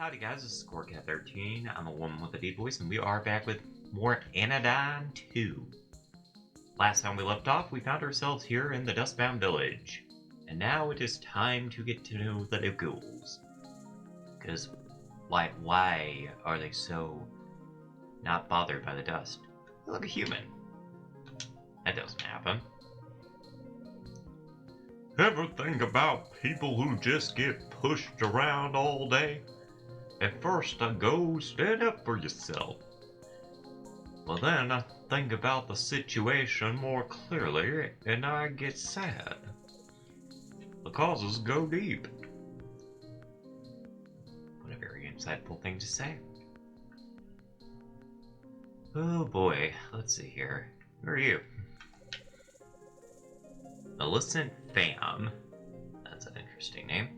howdy guys, this is Scorecat13. I'm a woman with a deep voice, and we are back with more Anodyne 2. Last time we left off, we found ourselves here in the Dustbound Village. And now it is time to get to know the ghouls. Because, why are they so not bothered by the dust? They look human. That doesn't happen. Ever think about people who just get pushed around all day? At first I go, stand up for yourself. But then I think about the situation more clearly and I get sad. The causes go deep. What a very insightful thing to say. Oh boy, let's see here. Who are you? Millicent Pham. That's an interesting name.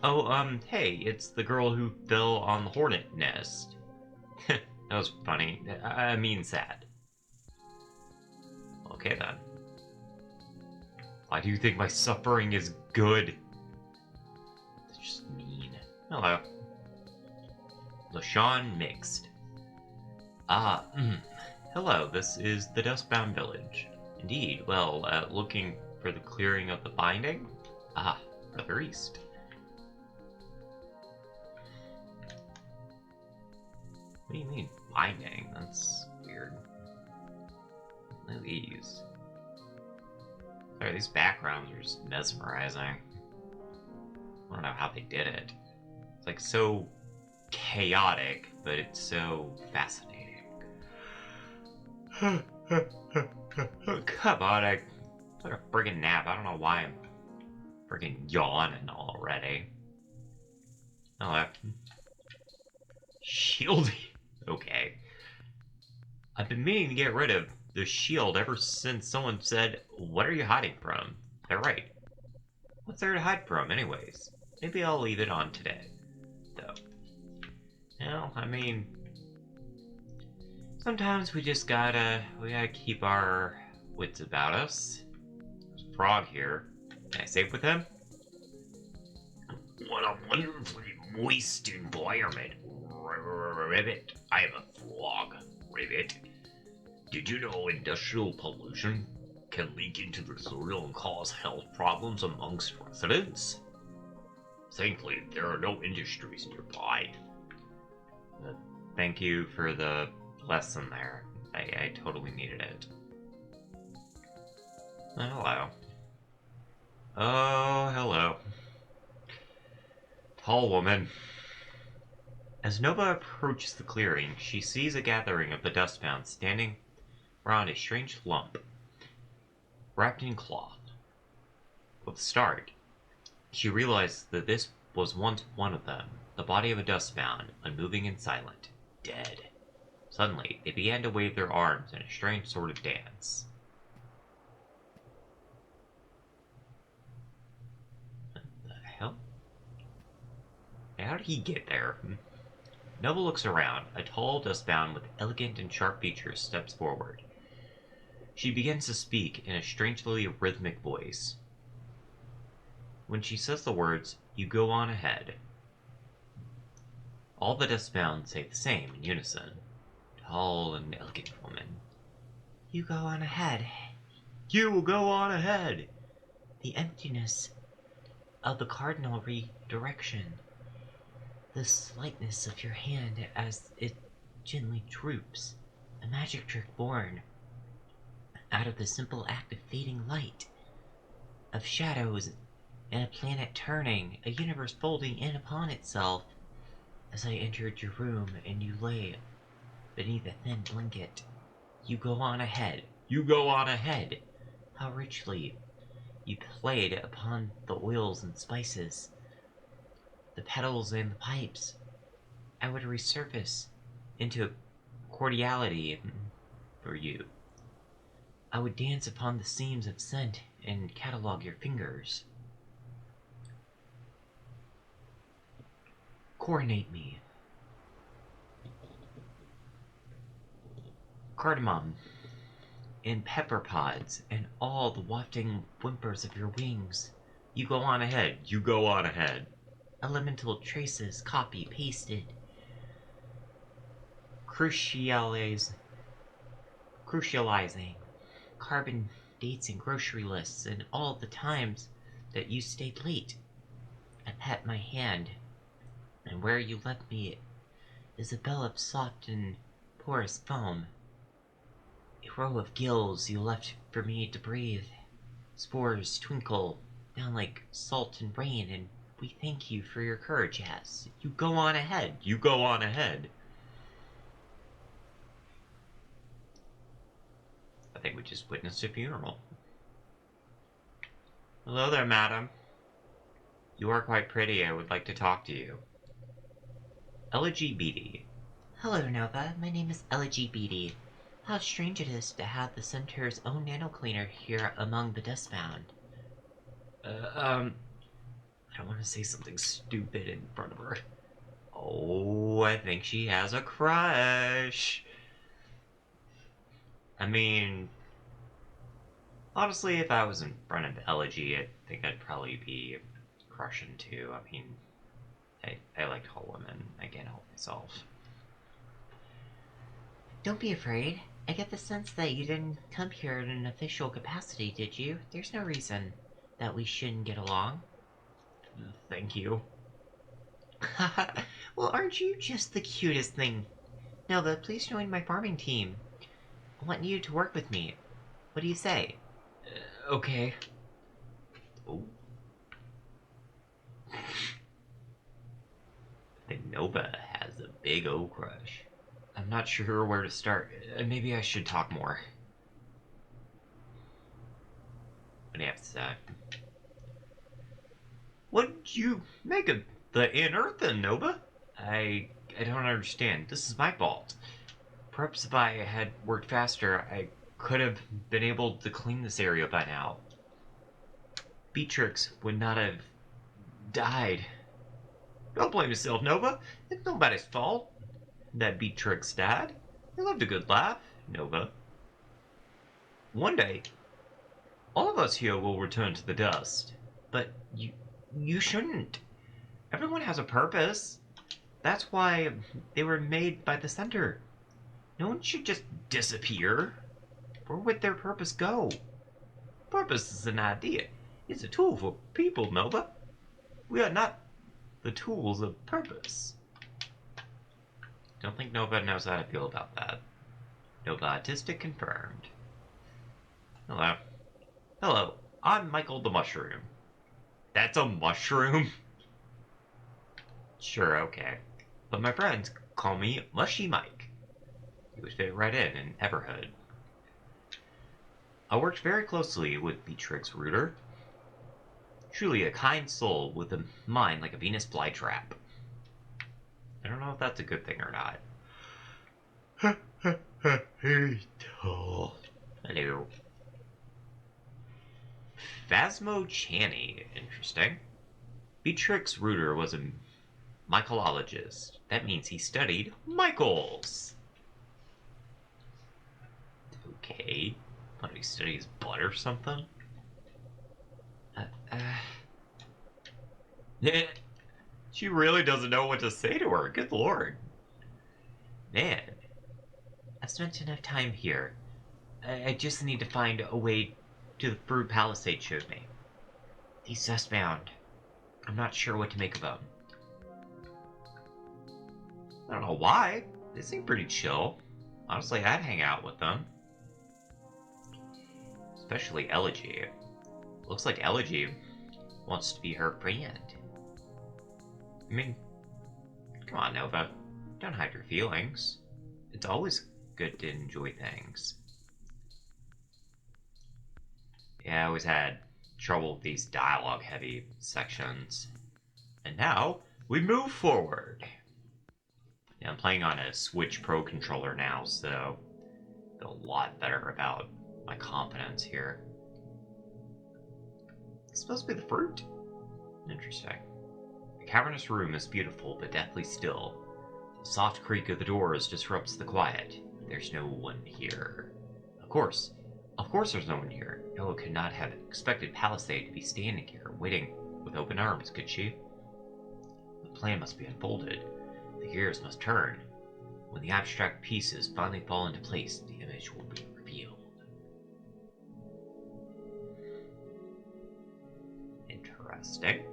Oh, hey, it's the girl who fell on the hornet nest. That was funny. I mean sad. Okay then. Why do you think my suffering is good? It's just mean. Hello. LaShawn Mixed. Hello, this is the Dustbound Village. Indeed, well, looking for the clearing of the binding? Further east. What do you mean, binding? That's weird. Look at these. Sorry, these backgrounds are just mesmerizing. I don't know how they did it. It's like so chaotic, but it's so fascinating. Come on, I took a friggin' nap. I don't know why I'm friggin' yawning already. Oh, shield. Okay. I've been meaning to get rid of the shield ever since someone said, "What are you hiding from?" They're right. What's there to hide from, anyways? Maybe I'll leave it on today, though. Well, I mean, sometimes we just gotta keep our wits about us. There's a frog here. Can I save with him? What a wonderfully moist environment. Ribbit. I am a frog. Ribbit. Did you know industrial pollution can leak into the soil and cause health problems amongst residents? Thankfully, there are no industries nearby. Thank you for the lesson there. I totally needed it. Oh, hello. Oh, hello. Tall woman. As Nova approaches the clearing, she sees a gathering of the Dustbound standing around a strange lump, wrapped in cloth. With a start, she realizes that this was once one of them, the body of a Dustbound, unmoving and silent, dead. Suddenly, they began to wave their arms in a strange sort of dance. What the hell? How did he get there? Nova looks around. A tall Dustbound with elegant and sharp features steps forward. She begins to speak in a strangely rhythmic voice. When she says the words, "You go on ahead," all the Dustbound say the same in unison. Tall and elegant woman. You go on ahead. You go on ahead. The emptiness of the cardinal redirection. The slightness of your hand as it gently droops. A magic trick born out of the simple act of fading light. Of shadows and a planet turning. A universe folding in upon itself. As I entered your room and you lay beneath a thin blanket. You go on ahead. You go on ahead. How richly you played upon the oils and spices. The petals and the pipes. I would resurface into cordiality for you. I would dance upon the seams of scent and catalog your fingers. Coronate me. Cardamom and pepper pods and all the wafting whimpers of your wings. You go on ahead. You go on ahead. elemental traces copy pasted, crucializing carbon dates and grocery lists, and all the times that you stayed late. I pat my hand, and where you left me is a bell of soft and porous foam. A row of gills you left for me to breathe. Spores twinkle down like salt and rain, and we thank you for your courage, yes. You go on ahead. You go on ahead. I think we just witnessed a funeral. Hello there, madam. You are quite pretty. I would like to talk to you. LGBT. Hello, Nova. My name is LGBT. How strange it is to have the center's own nano cleaner here among the Dustbound. I don't want to say something stupid in front of her. Oh, I think she has a crush. I mean, honestly, if I was in front of Elegy, I think I'd probably be crushing too. I mean, I like tall women. I can't help myself. Don't be afraid. I get the sense that you didn't come here in an official capacity, did you? There's no reason that we shouldn't get along. Thank you. Well, aren't you just the cutest thing? Nova, please join my farming team. I want you to work with me. What do you say? Okay. Oh. I think Nova has a big old crush. I'm not sure where to start. Maybe I should talk more. What do you have to say? What'd you make of the inner then, Nova? I don't understand. This is my fault. Perhaps if I had worked faster, I could have been able to clean this area by now. Beatrix would not have died. Don't blame yourself, Nova. It's nobody's fault that Beatrix died. They lived a good life, Nova. One day, all of us here will return to the dust. But you shouldn't. Everyone has a purpose. That's why they were made by the center. No one should just disappear. Where would their purpose go? Purpose is an idea. It's a tool for people, Nova. We are not the tools of purpose. Don't think Nova knows how to feel about that. Nova autistic confirmed. Hello. Hello, I'm Michael the Mushroom. That's a mushroom? Sure, okay. But my friends call me Mushy Mike. He would fit right in Everhood. I worked very closely with Beatrix Rooter. Truly a kind soul with a mind like a Venus flytrap. I don't know if that's a good thing or not. Hello. Phasmo Channy. Interesting. Beatrix Rooter was a mycologist. That means he studied Michaels. Okay. What, he studies blood or something? She really doesn't know what to say to her. Good lord. Man. I've spent enough time here. I just need to find a way to the Fruit Palisade showed me. These Dustbound. I'm not sure what to make of them. I don't know why. They seem pretty chill. Honestly, I'd hang out with them. Especially Elegy. Looks like Elegy wants to be her friend. I mean, come on, Nova. Don't hide your feelings. It's always good to enjoy things. Yeah, I always had trouble with these dialogue-heavy sections. And now, we move forward. Yeah, I'm playing on a Switch Pro controller now, so I feel a lot better about my confidence here. It's supposed to be the fruit? Interesting. The cavernous room is beautiful, but deathly still. The soft creak of the doors disrupts the quiet. There's no one here. Of course there's no one here. Noah could not have expected Palisade to be standing here, waiting with open arms, could she? plan must be unfolded. The gears must turn. When the abstract pieces finally fall into place, the image will be revealed. Interesting.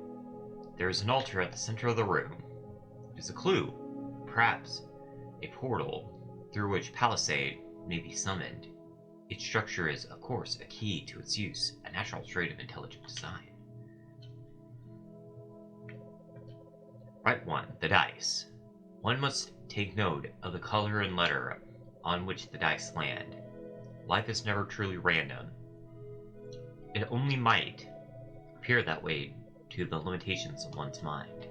There is an altar at the center of the room. It is a clue, perhaps a portal through which Palisade may be summoned. Its structure is, of course, a key to its use, a natural trait of intelligent design. Right 1. The dice. One must take note of the color and letter on which the dice land. Life is never truly random. It only might appear that way to the limitations of one's mind.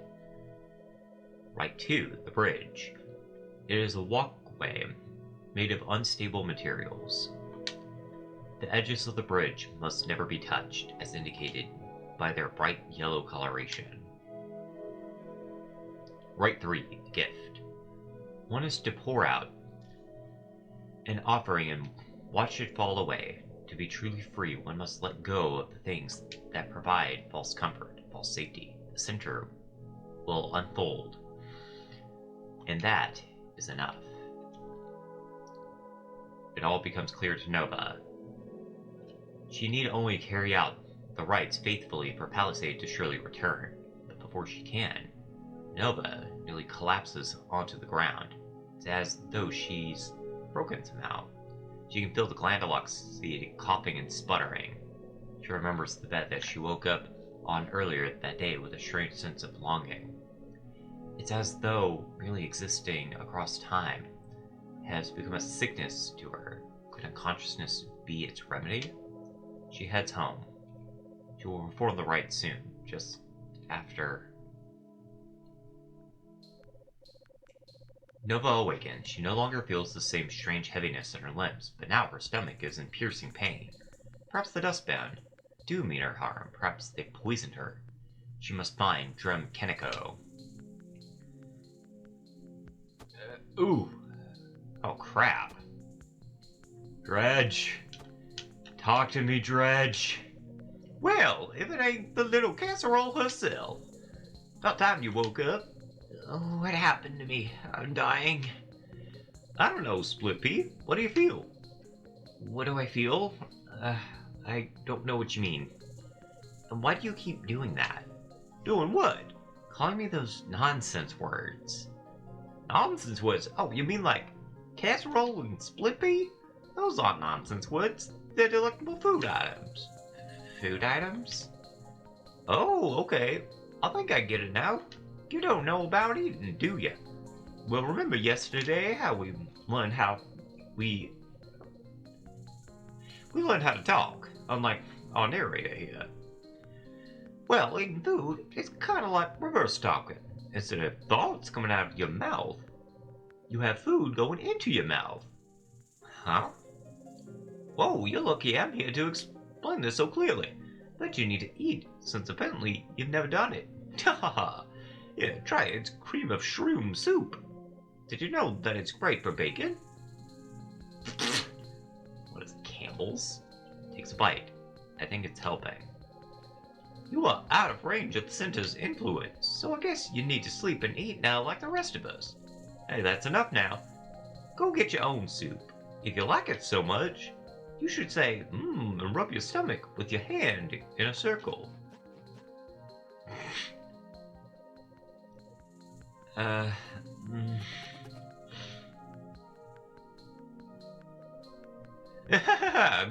Right 2. The bridge. It is a walkway made of unstable materials. The edges of the bridge must never be touched, as indicated by their bright yellow coloration. Right 3. The gift. One is to pour out an offering and watch it fall away. To be truly free, one must let go of the things that provide false comfort, false safety. The center will unfold, and that is enough. It all becomes clear to Nova. She need only carry out the rites faithfully for Palisade to surely return, but before she can, Nova nearly collapses onto the ground. It's as though she's broken somehow. She can feel the glanduloxy coughing and sputtering. She remembers the bed that she woke up on earlier that day with a strange sense of longing. It's as though merely existing across time has become a sickness to her. Could unconsciousness be its remedy? She heads home. She will perform the rite soon, just after. Nova awakens. She no longer feels the same strange heaviness in her limbs, but now her stomach is in piercing pain. Perhaps the Dustbound do mean her harm. Perhaps they poisoned her. She must find Drem Keniko. Ooh. Oh, crap. Dredge. Talk to me, Dredge. Well, if it ain't the little casserole herself. About time you woke up. Oh, what happened to me? I'm dying. I don't know, Split Pea. What do you feel? What do I feel? I don't know what you mean. And why do you keep doing that? Doing what? Calling me those nonsense words. Nonsense words? Oh, you mean like casserole and Split Pea? Those aren't nonsense words. They're delectable food items. Food items? Oh, okay. I think I get it now. You don't know about eating, do you? Well, remember yesterday how we learned how we learned how to talk, unlike our narrator here. Well, eating food is kind of like reverse talking. Instead of thoughts coming out of your mouth, you have food going into your mouth. Huh? Whoa, you're lucky I'm here to explain this so clearly. But you need to eat, since apparently you've never done it. Ha! Yeah, try it. It's cream of shroom soup. Did you know that it's great for bacon? What is it, Campbell's? Takes a bite. I think it's helping. You are out of range of the center's influence, so I guess you need to sleep and eat now like the rest of us. Hey, that's enough now. Go get your own soup. If you like it so much, you should say, and rub your stomach with your hand in a circle.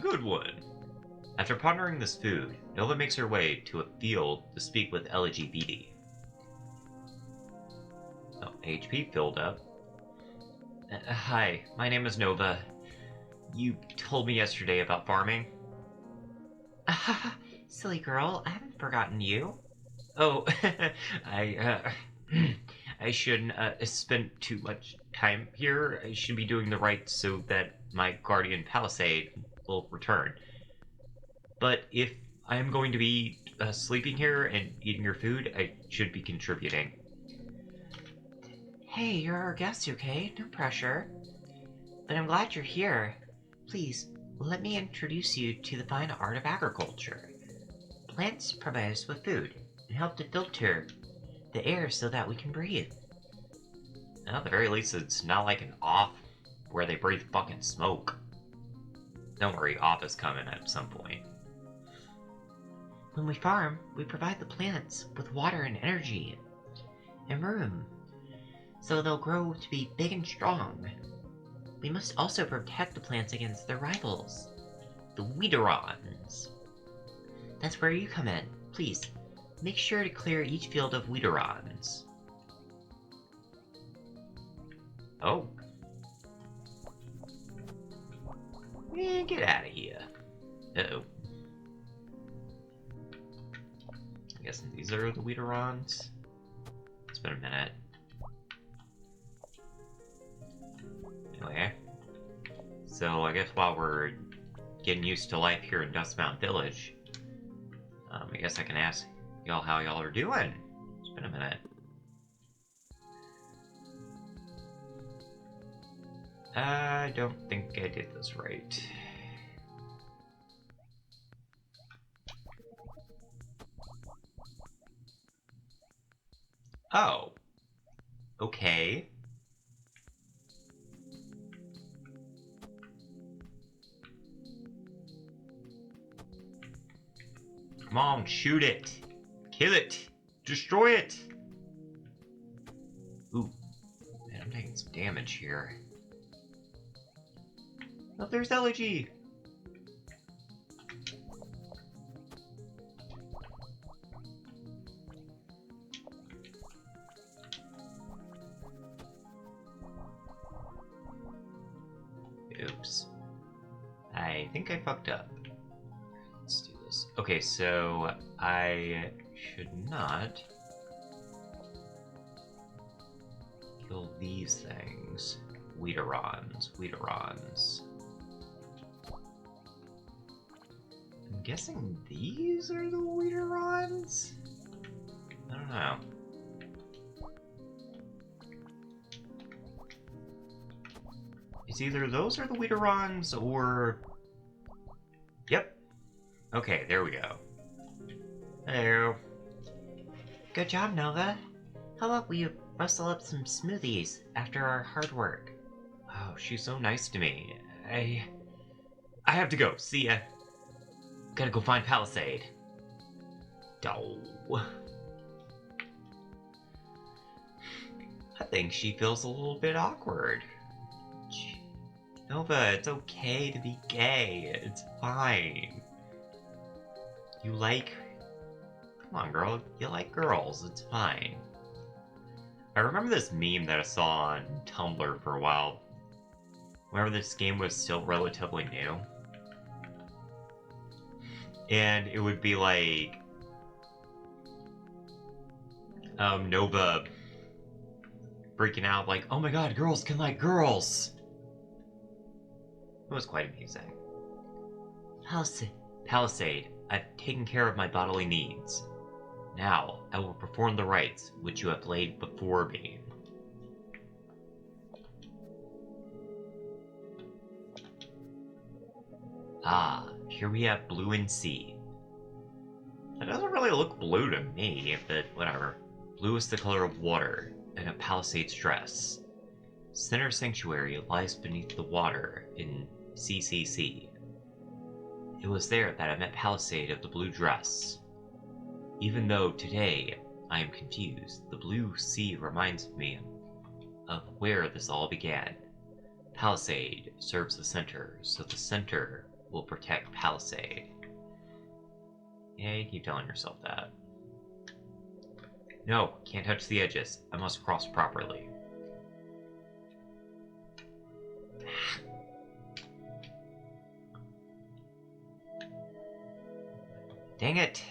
Good one. After pondering this food, Nova makes her way to a field to speak with LGBT. Oh, HP filled up. Hi, my name is Nova. You told me yesterday about farming. Silly girl, I haven't forgotten you. Oh, I shouldn't spend too much time here. I should be doing the right so that my guardian Palisade will return. But if I am going to be sleeping here and eating your food, I should be contributing. Hey, you're our guest, okay? No pressure. But I'm glad you're here. Please, let me introduce you to the fine art of agriculture. Plants provide us with food and help to filter the air so that we can breathe. Now, at the very least, it's not like an off where they breathe fucking smoke. Don't worry, off is coming at some point. When we farm, we provide the plants with water and energy and room, so they'll grow to be big and strong. We must also protect the plants against their rivals, the Weederons. That's where you come in. Please, make sure to clear each field of Weederons. Oh. Man, get out of here. Uh-oh. I'm guessing these are the Weederons. It's been a minute. Anyway. So, I guess while we're getting used to life here in Dustbound Village, I guess I can ask y'all how y'all are doing. It's been a minute. I don't think I did this right. Oh. Okay. Come on, shoot it. Kill it. Destroy it. Ooh. Man, I'm taking some damage here. Oh, there's Elegy! Oops. I think I fucked up. Let's do this. Okay, so I should not kill these things. Weederons. I'm guessing these are the Weederons? I don't know. It's either those are the Weederons or... Yep. Okay, there we go. Hello. Good job, Nova. How about we rustle up some smoothies after our hard work? Oh, she's so nice to me. I have to go. See ya. Gotta go find Palisade. Oh. I think she feels a little bit awkward. Nova, it's okay to be gay. It's fine. You like... Come on, girl. You like girls. It's fine. I remember this meme that I saw on Tumblr for a while. Whenever this game was still relatively new. And it would be like... Nova freaking out like, oh my god, girls can like girls! It was quite amazing. Palisade, I've taken care of my bodily needs. Now, I will perform the rites which you have laid before me. Ah, here we have blue and sea. That doesn't really look blue to me, but whatever. Blue is the color of water, and a palisade's dress. Center Sanctuary lies beneath the water in CCC. It was there that I met Palisade of the blue dress. Even though today I am confused, the blue sea reminds me of where this all began. Palisade serves the center, so the center will protect Palisade. Yeah, you keep telling yourself that. No, can't touch the edges. I must cross properly. Dang it!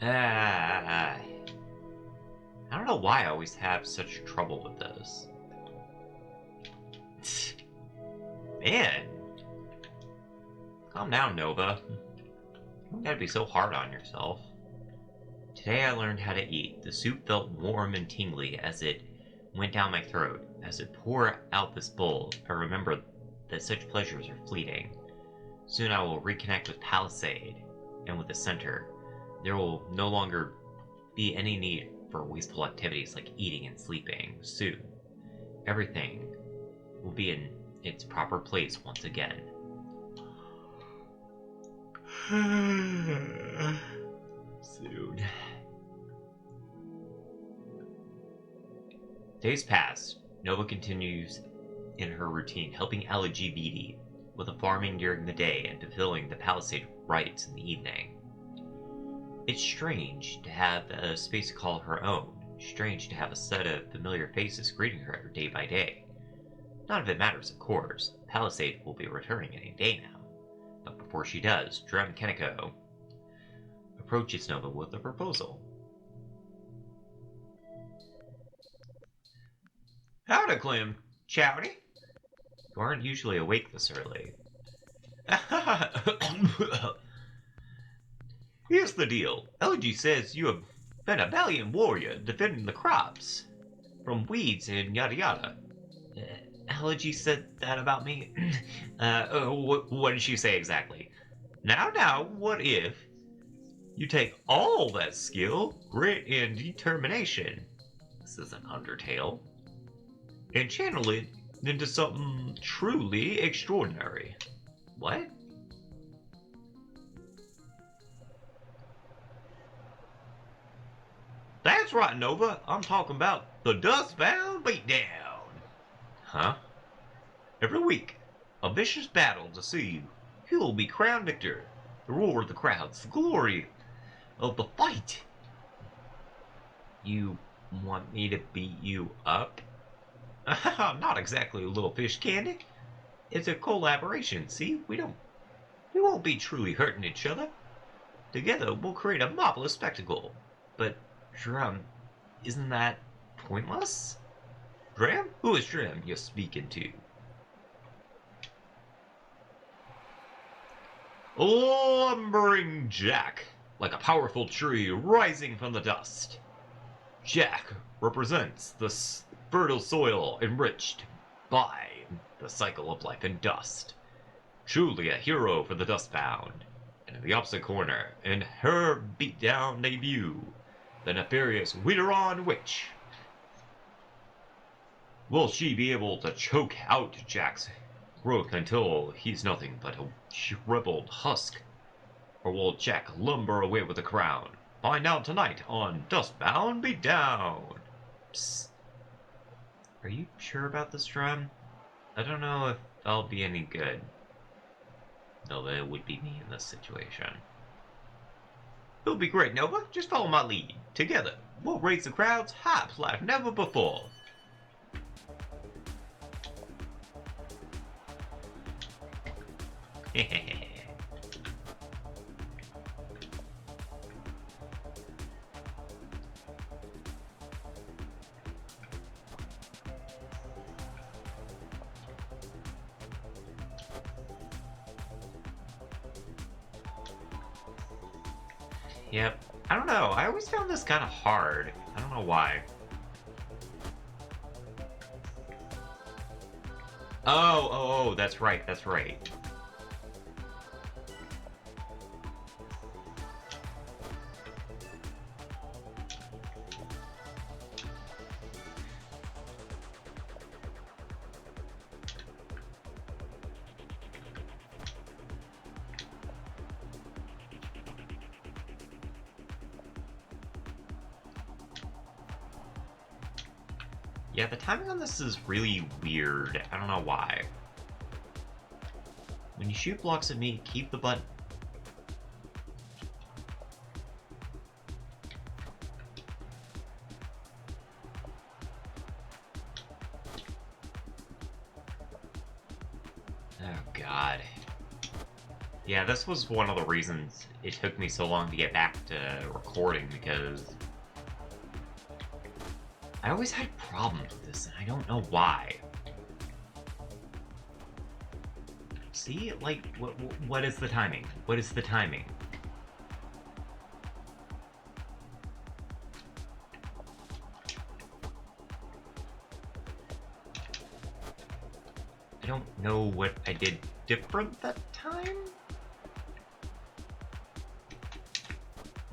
I don't know why I always have such trouble with this. Man! Calm down, Nova. You don't gotta be so hard on yourself. Today I learned how to eat. The soup felt warm and tingly as it went down my throat. As it poured out this bowl, I remembered that such pleasures are fleeting. Soon I will reconnect with Palisade. And with the center, there will no longer be any need for wasteful activities like eating and sleeping. Soon, everything will be in its proper place once again. Soon. Days pass. Nova continues in her routine, helping LGBT with the farming during the day and fulfilling the Palisade rites in the evening. It's strange to have a space to call her own. Strange to have a set of familiar faces greeting her day by day. None of it matters, of course. Palisade will be returning any day now. But before she does, Drem Keniko approaches Nova with a proposal. Howdy, Clem. Chowdy. You aren't usually awake this early. Here's the deal. Elegy says you have been a valiant warrior defending the crops from weeds and yada yada. Elegy said that about me? What did she say exactly? Now, what if you take all that skill, grit, and determination, this is an Undertale, and channel it into something truly extraordinary? What? That's right, Nova. I'm talking about the Dustbound Beatdown. Huh? Every week, a vicious battle to see who will be crowned victor. The roar of the crowds, the glory of the fight. You want me to beat you up? Not exactly a little fish candy. It's a collaboration, see? We won't be truly hurting each other. Together, we'll create a marvelous spectacle. But, Drum, isn't that pointless? Dram? Who is Dram you're speaking to? Lumbering Jack, like a powerful tree rising from the dust. Jack represents the fertile soil enriched by the cycle of life and dust. Truly a hero for the Dustbound. And in the opposite corner, in her beatdown debut, the nefarious Wideron Witch. Will she be able to choke out Jack's growth until he's nothing but a shriveled husk? Or will Jack lumber away with the crown? Find out tonight on Dustbound Beatdown. Psst. Are you sure about this, Drum? I don't know if I'll be any good. Though it would be me in this situation. It'll be great, Nova. Just follow my lead. Together, we'll raise the crowds high like never before. Yep. I don't know. I always found this kind of hard. I don't know why. Oh, that's right, that's right. Yeah, the timing on this is really weird. I don't know why. When you shoot blocks at me, keep the button. Oh, God. Yeah, this was one of the reasons it took me so long to get back to recording, because I always had problems with this, and I don't know why. See? Like, what is the timing? What is the timing? I don't know what I did different that time?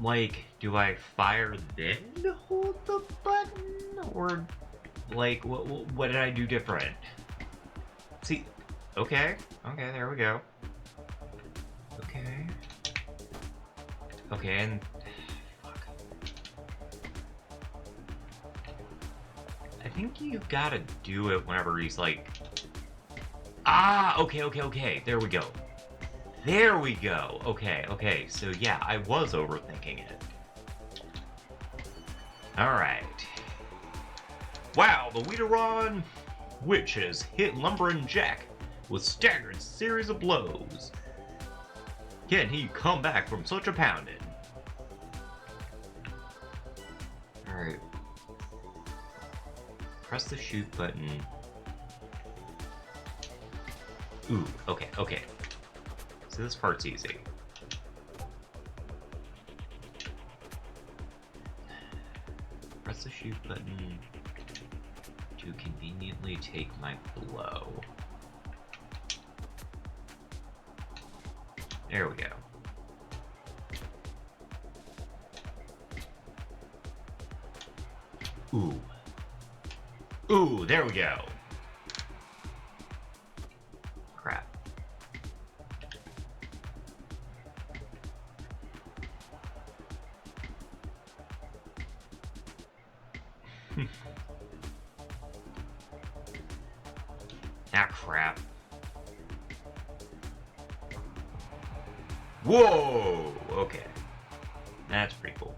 Like, do I fire then hold the button? Or, like, what did I do different? See, okay, there we go. Okay. Okay, and... Fuck. I think you gotta do it whenever he's like... Ah, okay, there we go. There we go. Okay, so yeah, I was overthinking it. Alright. Wow, the Weederon Witch has hit Lumbering Jack with staggered series of blows. Can he come back from such a pounding? Alright. Press the shoot button. Ooh, okay. So this part's easy. Press the shoot button to conveniently take my blow. There we go. Ooh, there we go. Crap. Ah, crap. Whoa! Okay. That's pretty cool.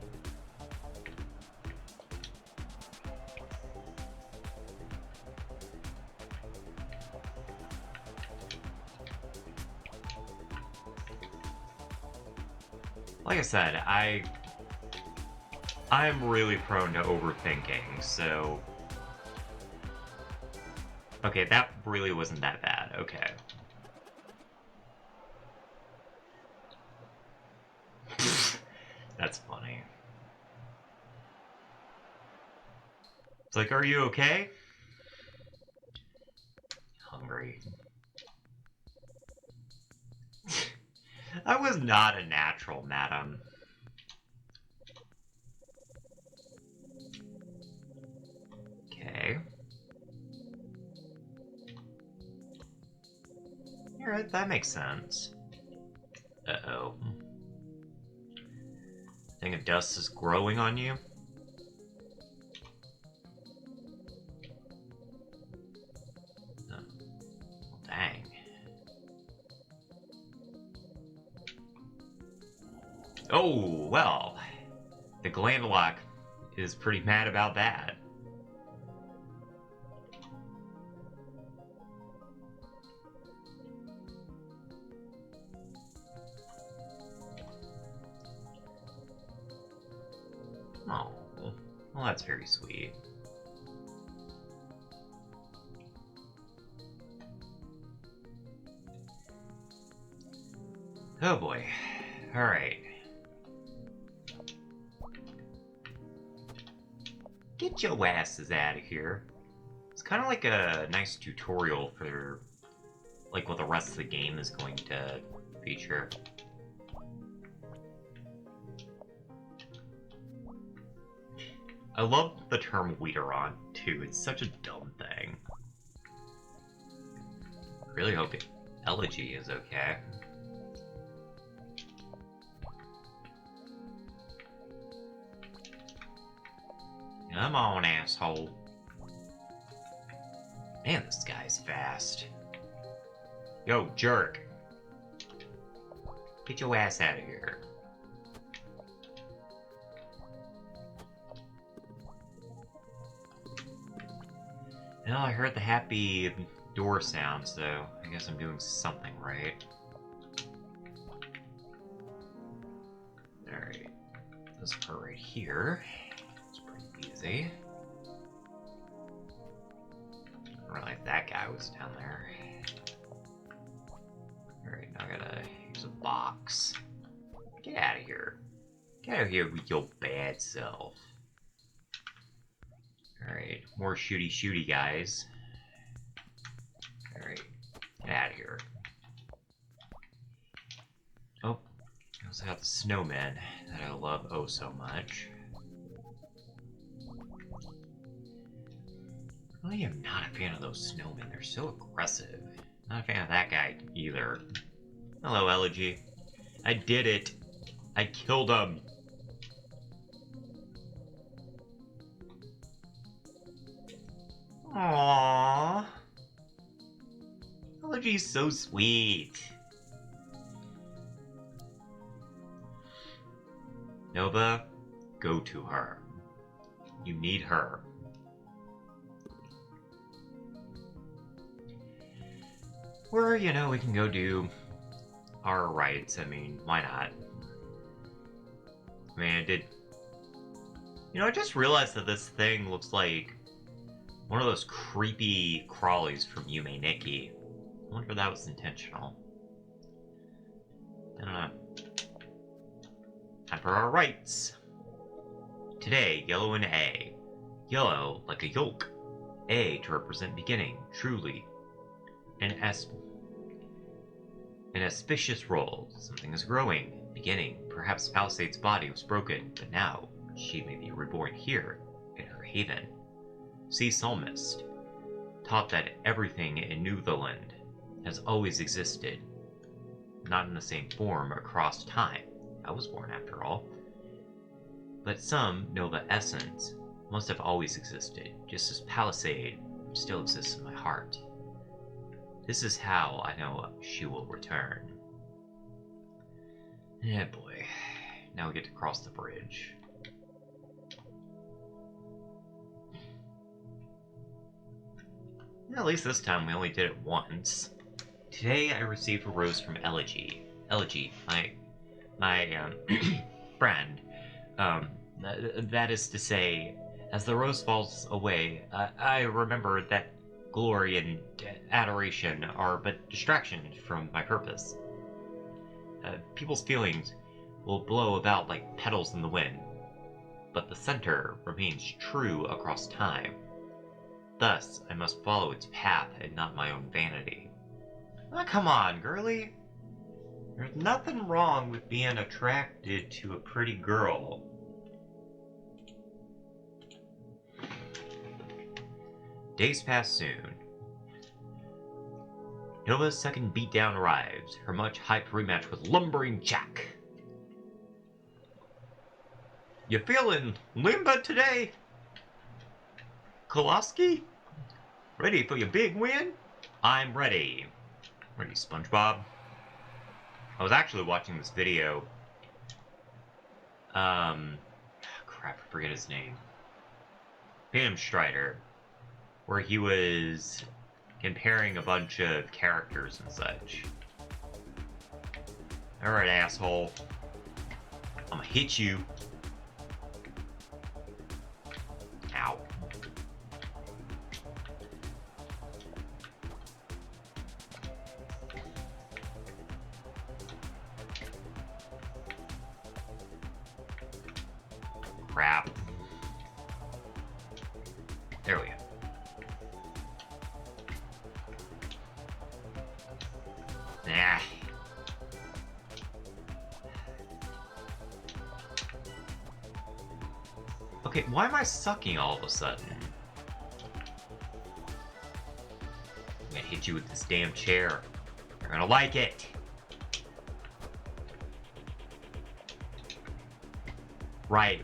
Like I said, I'm really prone to overthinking, so... Okay, that really wasn't that bad. Okay. That's funny. It's like, are you okay? Hungry. I was not a natural, madam. Okay. Alright, that makes sense. Uh-oh. Thing of dust is growing on you? Oh. Well, dang. Oh, well. The Glandalock is pretty mad about that. Oh, well, that's very sweet. Oh boy. Alright. Get your asses out of here. It's kind of like a nice tutorial for, like, what the rest of the game is going to feature. I love the term Weederon, too. It's such a dumb thing. I really hope Elegy is okay. Come on, asshole. Man, this guy's fast. Yo, jerk. Get your ass out of here. Well, I heard the happy door sound, so I guess I'm doing something right. Alright. This part right here. It's pretty easy. I don't realize that guy was down there. Alright, now I gotta use a box. Get out of here. Get out of here with your bad self. Alright, more shooty guys. Alright, get out of here. Oh, also got the snowmen that I love oh so much. I really am not a fan of those snowmen. They're so aggressive. Not a fan of that guy either. Hello, Elegy. I did it. I killed him. Aww. Elegy's so sweet. Nova, go to her. You need her. Or, you know, we can go do our rights. I mean, why not? I mean, I did... You know, I just realized that this thing looks like one of those creepy crawlies from Yume Nikki. I wonder if that was intentional. I don't know. Time for our rights. Today, yellow and A. Yellow, like a yolk. A, to represent beginning, truly. An auspicious role. Something is growing, beginning. Perhaps Palisade's body was broken, but now she may be reborn here, in her haven. See Psalmist. Taught that everything in Newfoundland has always existed. Not in the same form across time. I was born after all. But some know the essence must have always existed, just as Palisade still exists in my heart. This is how I know she will return. Yeah, boy. Now we get to cross the bridge. Yeah, at least this time we only did it once. Today I received a rose from Elegy. Elegy, my friend. That is to say, as the rose falls away, I remember that glory and adoration are but distractions from my purpose. People's feelings will blow about like petals in the wind, but the center remains true across time. Thus, I must follow its path and not my own vanity. Oh, come on, girly. There's nothing wrong with being attracted to a pretty girl. Days pass soon. Nova's second beatdown arrives, her much-hyped rematch with lumbering Jack. You feeling limber today, Koloski? Ready for your big win? I'm ready. Ready, SpongeBob? I was actually watching this video. Crap, I forget his name. Pam Strider, where he was comparing a bunch of characters and such. Alright, asshole. I'm gonna hit you. Ow. Crap. There we go. Nah. Okay, why am I sucking all of a sudden? I'm gonna hit you with this damn chair. You're gonna like it. Right.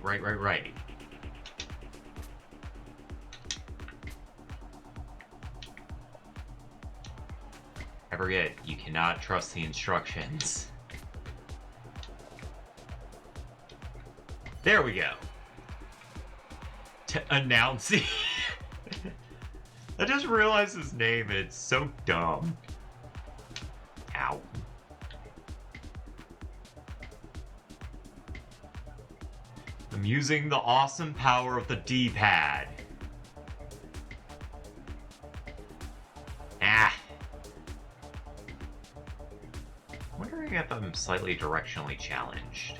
I forget, you cannot trust the instructions. There we go. To announcing. I just realized his name, it's so dumb. Ow. I'm using the awesome power of the D-pad. Ah. Wondering if I'm slightly directionally challenged.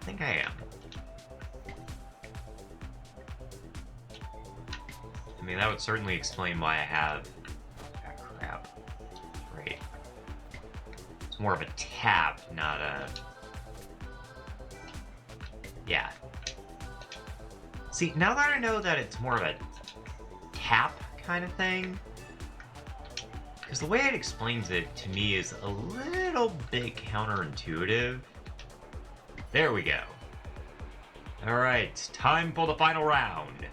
I think I am. I mean, that would certainly explain why I have... Ah, crap. tap, not a... Yeah. See, now that I know that it's more of a tap kind of thing, because the way it explains it to me is a little bit counterintuitive. There we go. Alright, time for the final round.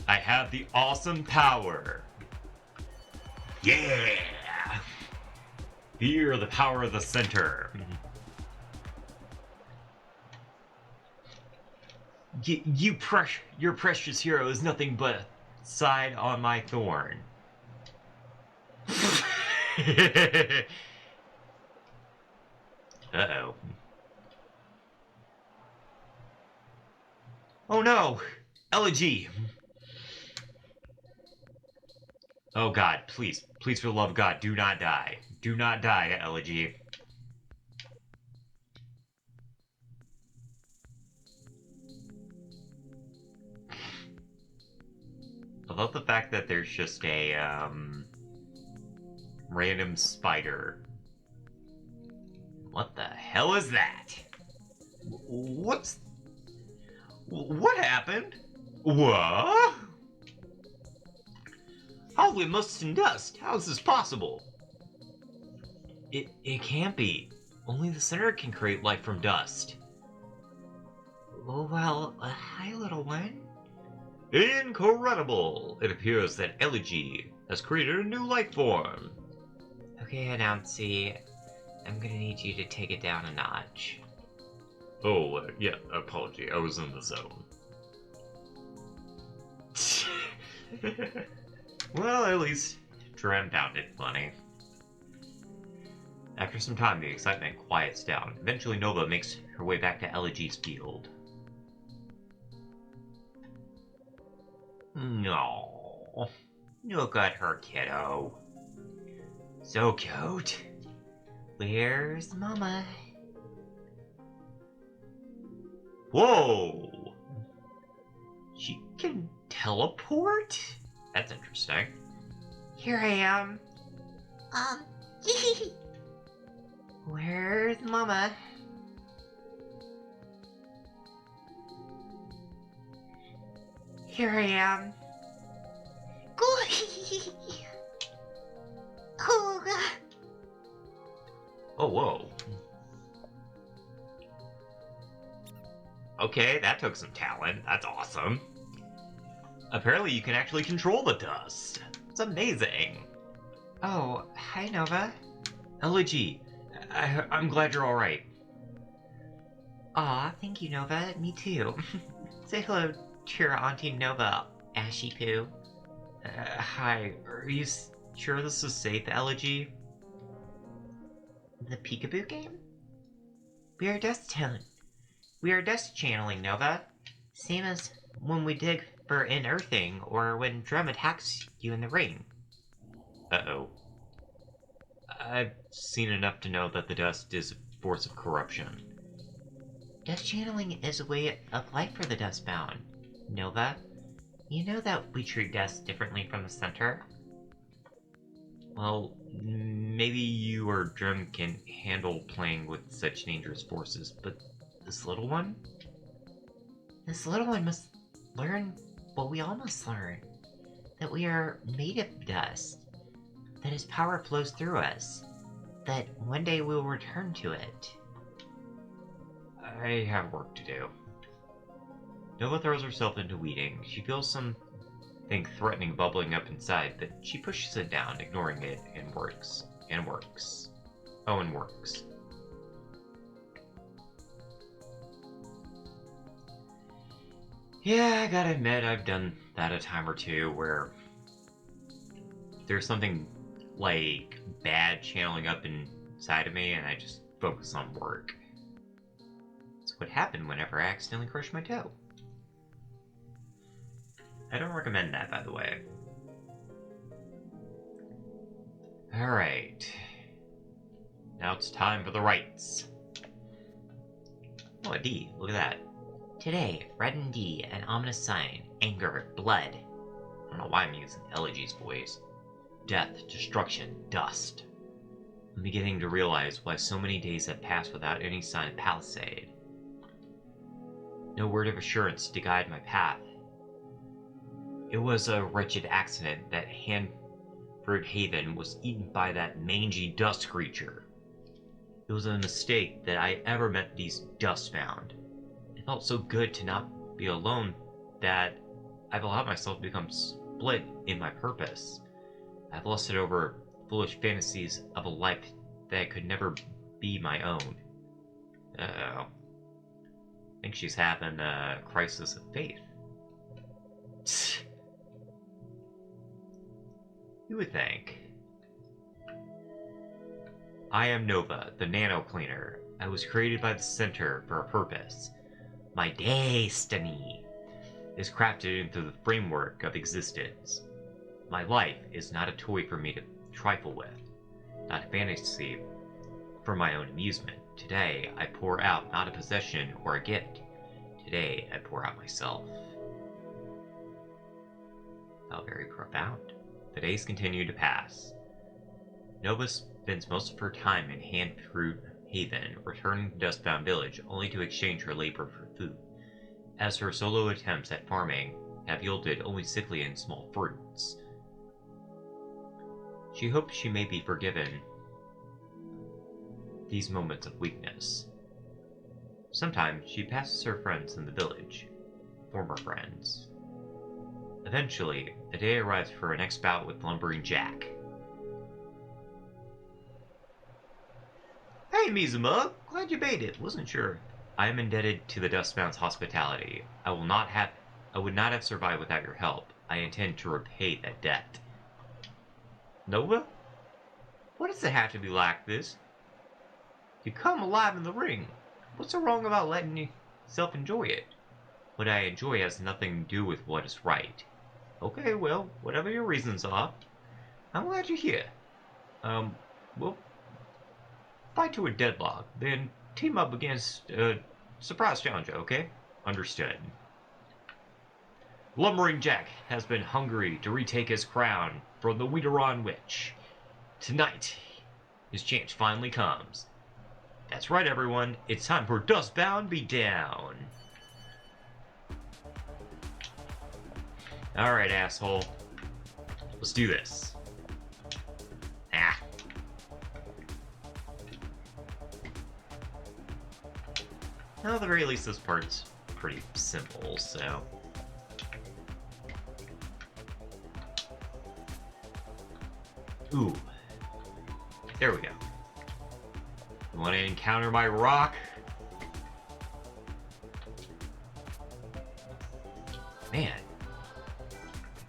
I have the awesome power. Yeah! Fear the power of the center. Your precious hero is nothing but a side on my thorn. Uh-oh. Oh no! Elegy! Oh god, please. Please, for the love of God, do not die. Do not die, Elegy. I love the fact that there's just a, random spider. What the hell is that? What happened? What? Holy must and dust! How is this possible? It can't be. Only the center can create life from dust. Oh, well, hi, little one. Incredible! It appears that Elegy has created a new life form. Okay, Announcy, I'm gonna need you to take it down a notch. Oh, yeah, apology. I was in the zone. Well, at least Trem found it funny. After some time, the excitement quiets down. Eventually, Nova makes her way back to Elegy's field. No. Look at her, kiddo. So cute. Where's Mama? Whoa! She can teleport? That's interesting. Here I am. Where's Mama? Here I am. Oh, whoa. Okay, that took some talent. That's awesome. Apparently you can actually control the dust. It's amazing. Oh, hi, Nova. Elegy, I'm glad you're alright. Aw, thank you, Nova. Me too. Say hello to your Auntie Nova, Ashy Poo. Hi, are you sure this is safe, Elegy? The Peekaboo game? We are dust channeling, Nova. Same as when we dig for unearthing or when Drum attacks you in the ring. Uh-oh. I've seen enough to know that the dust is a force of corruption. Dust channeling is a way of life for the Dustbound. Nova, you know that we treat dust differently from the center? Well, maybe you or Drum can handle playing with such dangerous forces, but this little one? This little one must learn what we all must learn. That we are made of dust. That his power flows through us. That one day we will return to it. I have work to do. Nova throws herself into weeding. She feels something threatening bubbling up inside, but she pushes it down, ignoring it, and works. And works. Oh, and works. Yeah, I gotta admit, I've done that a time or two where there's something like bad channeling up inside of me and I just focus on work. That's what happened whenever I accidentally crushed my toe. I don't recommend that, by the way. Alright. Now it's time for the rites. Oh, a D. Look at that. Today, red and D, an ominous sign. Anger, blood. I don't know why I'm using Elegy's voice. Death, destruction, dust. I'm beginning to realize why so many days have passed without any sign of Palisade. No word of assurance to guide my path. It was a wretched accident that Hanford Haven was eaten by that mangy dust creature. It was a mistake that I ever met these Dustbound. It felt so good to not be alone that I've allowed myself to become split in my purpose. I've lusted over foolish fantasies of a life that could never be my own. Uh-oh. I think she's having a crisis of faith. You would think. I am Nova, the Nano Cleaner. I was created by the Center for a purpose. My destiny is crafted into the framework of existence. My life is not a toy for me to trifle with, not a fantasy for my own amusement. Today, I pour out not a possession or a gift. Today, I pour out myself. Felt very profound. The days continue to pass. Nova spends most of her time in Hanford Haven, returning to Dustbound Village only to exchange her labor for food, as her solo attempts at farming have yielded only sickly and small fruits. She hopes she may be forgiven these moments of weakness. Sometimes she passes her friends in the village, former friends. Eventually, the day arrives for her next bout with Lumbering Jack. Hey, Mizuma! Glad you made it. Wasn't sure. I am indebted to the Dustbound's hospitality. I would not have survived without your help. I intend to repay that debt. Nova? What does it have to be like this? You come alive in the ring. What's so wrong about letting yourself enjoy it? What I enjoy has nothing to do with what is right. Okay, well, whatever your reasons are, I'm glad you're here. We'll fight to a deadlock, then team up against a surprise challenger, okay? Understood. Lumbering Jack has been hungry to retake his crown from the Wiederon Witch. Tonight, his chance finally comes. That's right, everyone. It's time for Dustbound Beatdown. Alright, asshole. Let's do this. Ah. Well, at the very least, this part's pretty simple, so... Ooh. There we go. You want to encounter my rock? Man.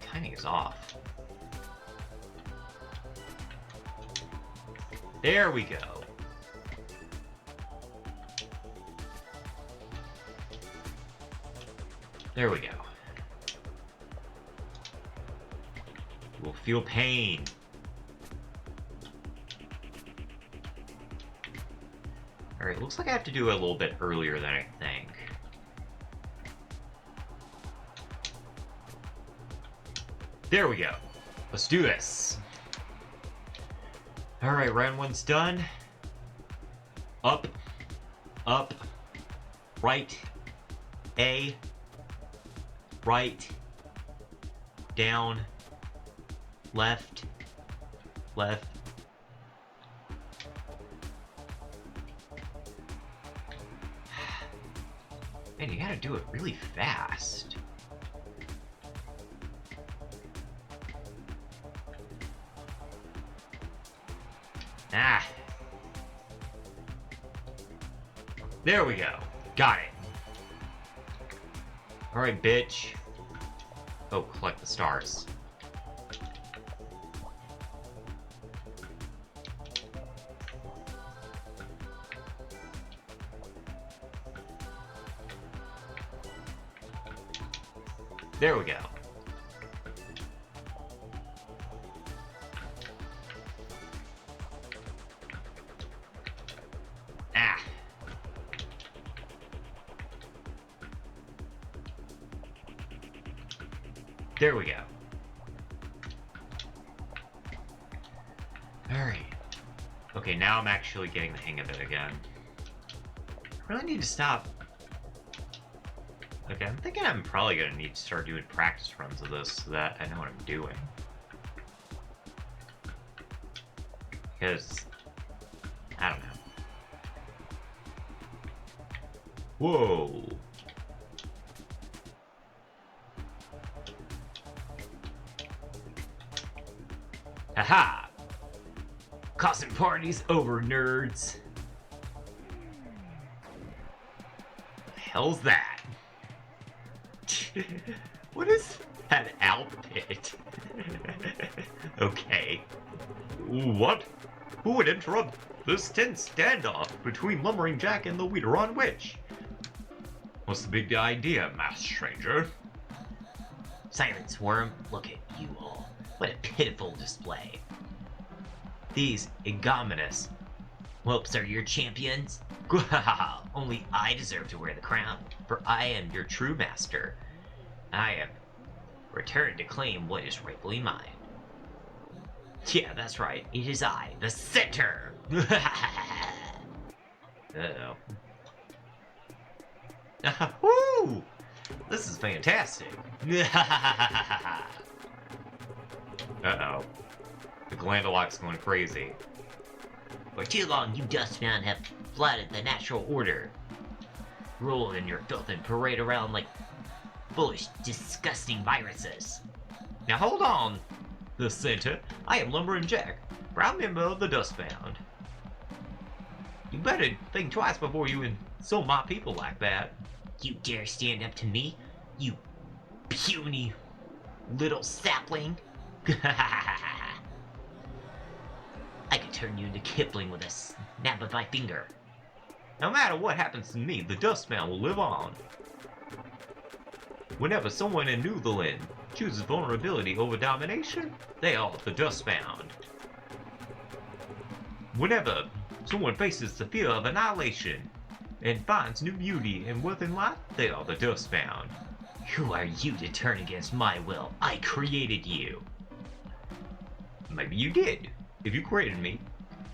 Timing is off. There we go. There we go. You will feel pain. Alright, looks like I have to do it a little bit earlier than I think. There we go. Let's do this. Alright, round one's done. Up, up, right, A, right, down, left, left. Man, you gotta do it really fast. Ah. There we go. Got it. Alright, bitch. Oh, collect the stars. There we go. There we go. Alright. Okay, now I'm actually getting the hang of it again. I really need to stop. Okay, I'm thinking I'm probably gonna need to start doing practice runs of this so that I know what I'm doing. Because, I don't know. Whoa! Haha! Costume party's over, nerds! The hell's that? What is that outfit? Okay. What? Who would interrupt this tense standoff between Lumbering Jack and the Weederon Witch? What's the big idea, masked stranger? Silence, worm. Look at you all. What a pitiful display. These ignominious whelps are your champions? Only I deserve to wear the crown, for I am your true master. I have returned to claim what is rightfully mine. Yeah, that's right. It is I, the center. Uh-oh. Woo! This is fantastic. Uh-oh. The Glandaloc's going crazy. For too long, you Dustbound have flouted the natural order. Rule in your filth and parade around like foolish, disgusting viruses. Now hold on, the center. I am Lumbering Jack, proud member of the Dustbound. You better think twice before you insult my people like that. You dare stand up to me, you puny little sapling? I could turn you into Kipling with a snap of my finger. No matter what happens to me, the Dustbound will live on. Whenever someone in New Zealand chooses vulnerability over domination, they are the Dustbound. Whenever someone faces the fear of annihilation and finds new beauty and worth in life, they are the Dustbound. Who are you to turn against my will? I created you. Maybe you did. If you created me,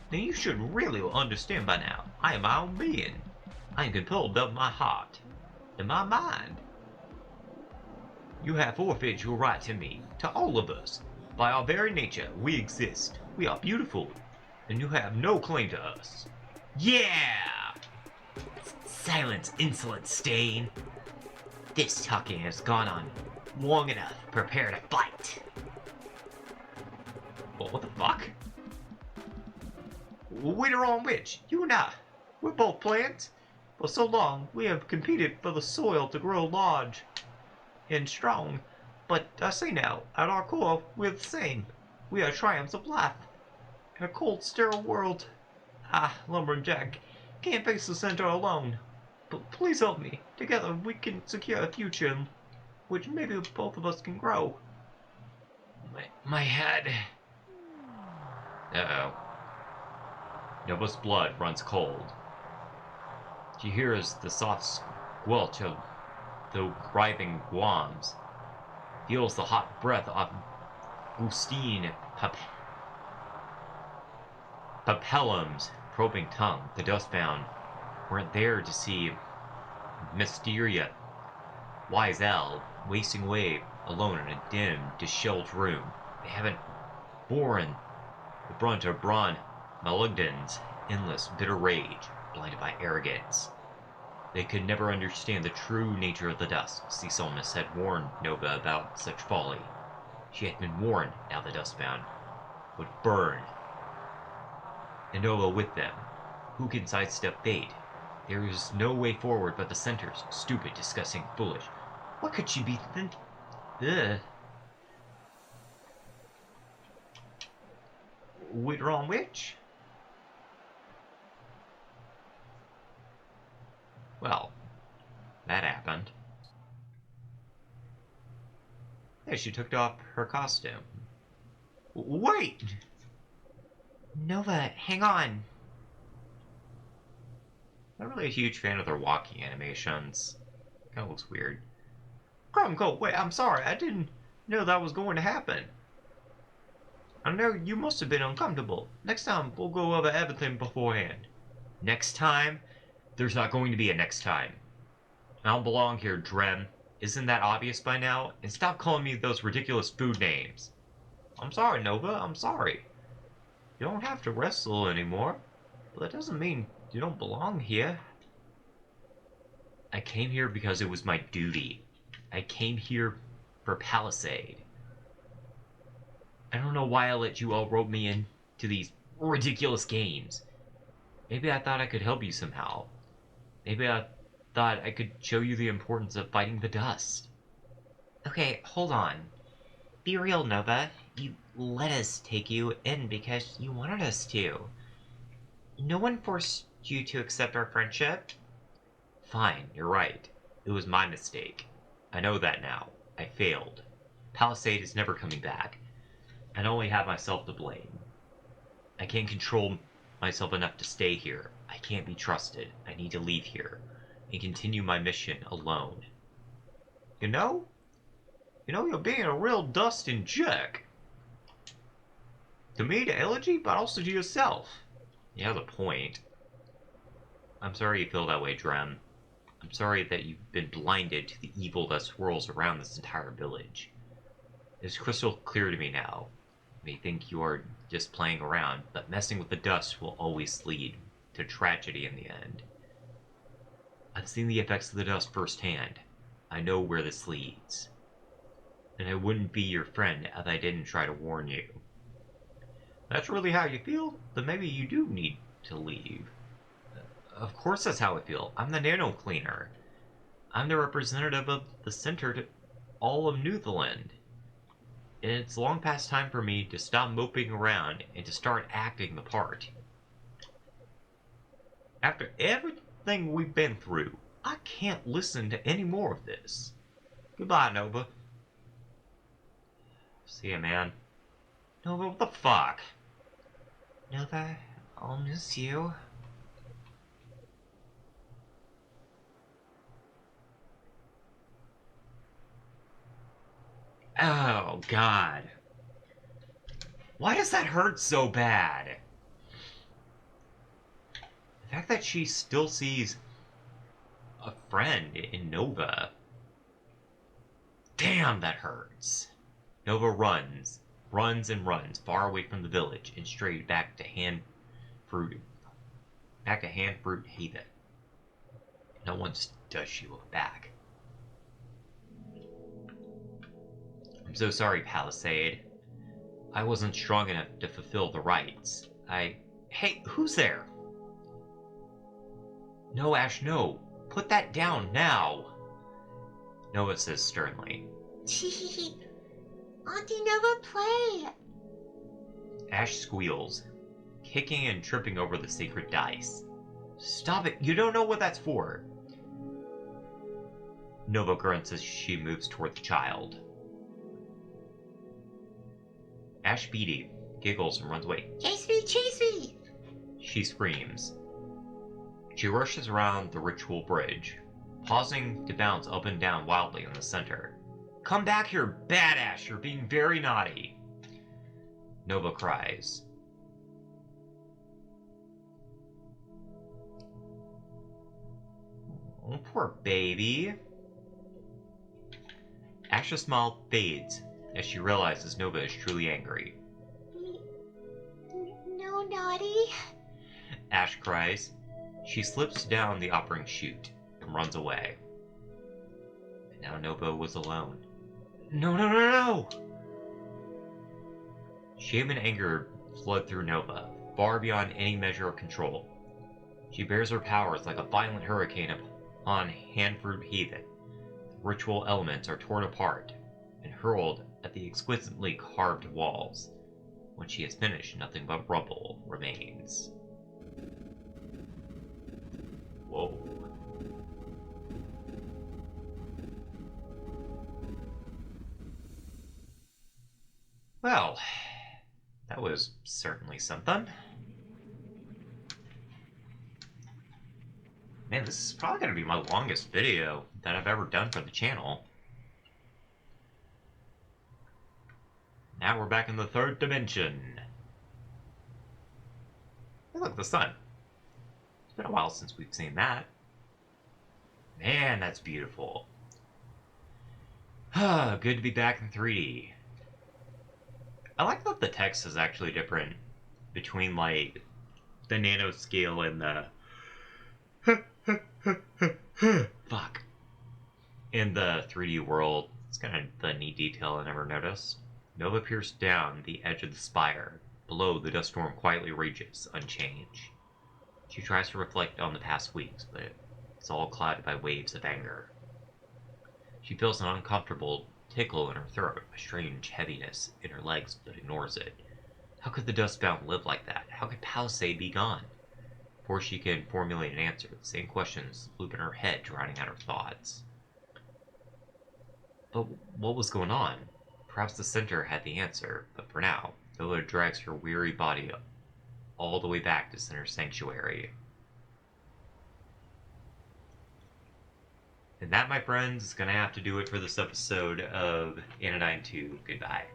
then you should really understand by now. I am my own being. I am compelled of my heart and my mind. You have forfeited your right to me, to all of us. By our very nature, we exist. We are beautiful, and you have no claim to us. Yeah! Silence, insolent stain. This talking has gone on long enough. Prepare to fight. Well, what the fuck? Weederon Witch, you and I, we're both plants. For so long, we have competed for the soil to grow large and strong. But I say now, at our core, we're the same. We are triumphs of life. In a cold, sterile world, Lumbering Jack, can't face the center alone. But please help me. Together, we can secure a future in which maybe both of us can grow. My head. Uh-oh. Nova's blood runs cold. She hears the soft squelch of the writhing guams, feels the hot breath of Gustine Papellum's probing tongue. The Dustbound weren't there to see Mysteria Wiesel wasting away alone in a dim, disheveled room. They haven't borne the brunt of Braun Maligden's endless, bitter rage, blinded by arrogance. They could never understand the true nature of the dusk. The psalmist had warned Nova about such folly. She had been warned, now the Dustbound would burn. And Nova with them. Who can sidestep fate? There is no way forward but the centers. Stupid, disgusting, foolish. What could she be thinking? Ugh. Weederon Witch? Well, that happened. Yeah, she took off her costume. Wait! Nova, hang on. I'm not really a huge fan of their walking animations. Kind of looks weird. Go, wait, I'm sorry, I didn't You know that was going to happen. I know you must have been uncomfortable. Next time, we'll go over everything beforehand. Next time? There's not going to be a next time. I don't belong here, Drem. Isn't that obvious by now? And stop calling me those ridiculous food names. I'm sorry, Nova. I'm sorry. You don't have to wrestle anymore. But that doesn't mean you don't belong here. I came here because it was my duty. I came here for Palisade. I don't know why I let you all rope me into these ridiculous games. Maybe I thought I could help you somehow. Maybe I thought I could show you the importance of fighting the dust. Okay, hold on. Be real, Nova. You let us take you in because you wanted us to. No one forced you to accept our friendship. Fine, you're right. It was my mistake. I know that now. I failed. Palisade is never coming back. I only have myself to blame. I can't control myself enough to stay here. I can't be trusted. I need to leave here and continue my mission alone. You know? You're being a real Dustin jerk. To me, to Elegy, but also to yourself. You have a point. I'm sorry you feel that way, Drem. I'm sorry that you've been blinded to the evil that swirls around this entire village. It's crystal clear to me now. You may think you are just playing around, but messing with the dust will always lead to tragedy in the end. I've seen the effects of the dust firsthand. I know where this leads. And I wouldn't be your friend if I didn't try to warn you. That's really how you feel? Then maybe you do need to leave. Of course that's how I feel. I'm the Nano Cleaner. I'm the representative of the center to all of Newfoundland. And it's long past time for me to stop moping around and to start acting the part. After everything we've been through, I can't listen to any more of this. Goodbye, Nova. See ya, man. Nova, what the fuck? Nova, I'll miss you. Oh, God. Why does that hurt so bad? The fact that she still sees a friend in Nova. Damn, that hurts. Nova runs and runs far away from the village and straight back to Hand Fruit Haven. No one does she look back. I'm so sorry, Palisade. I wasn't strong enough to fulfill the rites. Hey, who's there? No, Ash, no. Put that down now. Nova says sternly. Auntie Nova, play! Ash squeals, kicking and tripping over the sacred dice. Stop it, you don't know what that's for. Nova grunts as she moves toward the child. Ash Beatty giggles and runs away. Chase me, chase me! She screams. She rushes around the ritual bridge, pausing to bounce up and down wildly in the center. Come back here, bad Ash, you're being very naughty. Nova cries. Oh, poor baby. Ash's smile fades as she realizes Nova is truly angry. No, naughty. Ash cries. She slips down the offering chute and runs away. And now Nova was alone. No, no, no, no! Shame and anger flood through Nova, far beyond any measure of control. She bears her powers like a violent hurricane upon Handfruit Haven. The ritual elements are torn apart and hurled at the exquisitely carved walls. When she has finished, nothing but rubble remains. Whoa. Well, that was certainly something. Man, this is probably going to be my longest video that I've ever done for the channel. Now we're back in the third dimension. Hey, look, the sun. It's been a while since we've seen that. Man, that's beautiful. Good to be back in 3D. I like that the text is actually different between, like, the nanoscale and the... Fuck. In the 3D world, it's kind of the neat detail I never noticed. Nova peers down the edge of the spire. Below, the dust storm quietly rages, unchanged. She tries to reflect on the past weeks, but it's all clouded by waves of anger. She feels an uncomfortable tickle in her throat, a strange heaviness in her legs, but ignores it. How could the Dustbound live like that? How could Palisade be gone? Before she can formulate an answer, the same questions loop in her head, drowning out her thoughts. But what was going on? Perhaps the center had the answer, but for now, Nova drags her weary body all the way back to Center Sanctuary. And that, my friends, is going to have to do it for this episode of Anodyne 2. Goodbye.